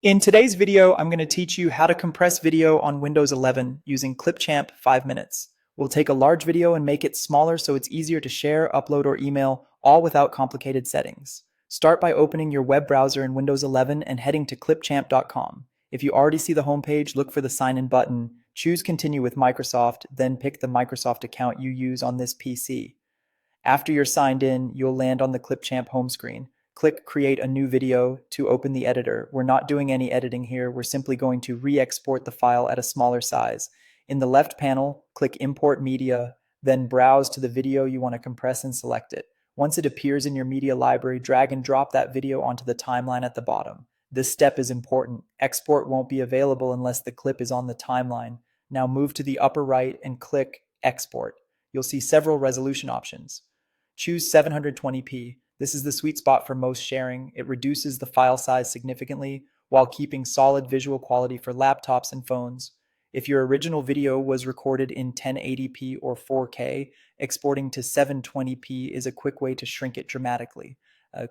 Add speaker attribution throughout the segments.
Speaker 1: In today's video, I'm going to teach you how to compress video on Windows 11 using Clipchamp 5 minutes. We'll take a large video and make it smaller so it's easier to share, upload, or email, all without complicated settings. Start by opening your web browser in Windows 11 and heading to clipchamp.com. If you already see the homepage, look for the sign in button, choose Continue with Microsoft, then pick the Microsoft account you use on this PC. After you're signed in, you'll land on the Clipchamp home screen. Click Create a new video to open the editor. We're not doing any editing here. We're simply going to re-export the file at a smaller size. In the left panel, click Import Media, then browse to the video you want to compress and select it. Once it appears in your media library, drag and drop that video onto the timeline at the bottom. This step is important. Export won't be available unless the clip is on the timeline. Now move to the upper right and click Export. You'll see several resolution options. Choose 720p. This is the sweet spot for most sharing. It reduces the file size significantly while keeping solid visual quality for laptops and phones. If your original video was recorded in 1080p or 4K, exporting to 720p is a quick way to shrink it dramatically.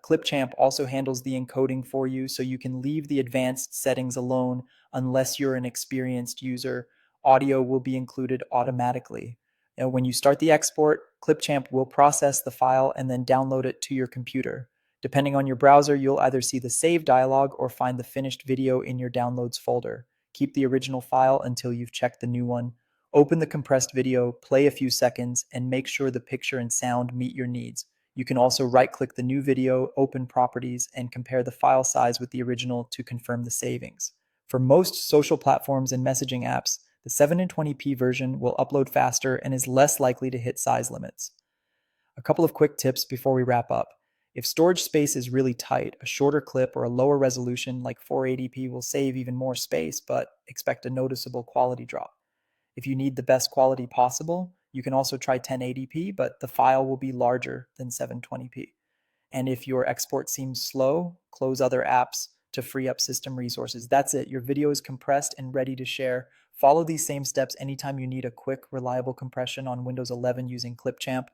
Speaker 1: Clipchamp also handles the encoding for you, so you can leave the advanced settings alone unless you're an experienced user. Audio will be included automatically. When you start the export, Clipchamp will process the file and then download it to your computer. Depending on your browser, you'll either see the save dialog or find the finished video in your downloads folder. Keep the original file until you've checked the new one. Open the compressed video, play a few seconds, and make sure the picture and sound meet your needs. You can also right-click the new video, open properties, and compare the file size with the original to confirm the savings. For most social platforms and messaging apps, the 720p version will upload faster and is less likely to hit size limits. A couple of quick tips before we wrap up. If storage space is really tight, a shorter clip or a lower resolution like 480p will save even more space, but expect a noticeable quality drop. If you need the best quality possible, you can also try 1080p, but the file will be larger than 720p. And if your export seems slow, close other apps to free up system resources. That's it. Your video is compressed and ready to share. Follow these same steps anytime you need a quick, reliable compression on Windows 11 using Clipchamp.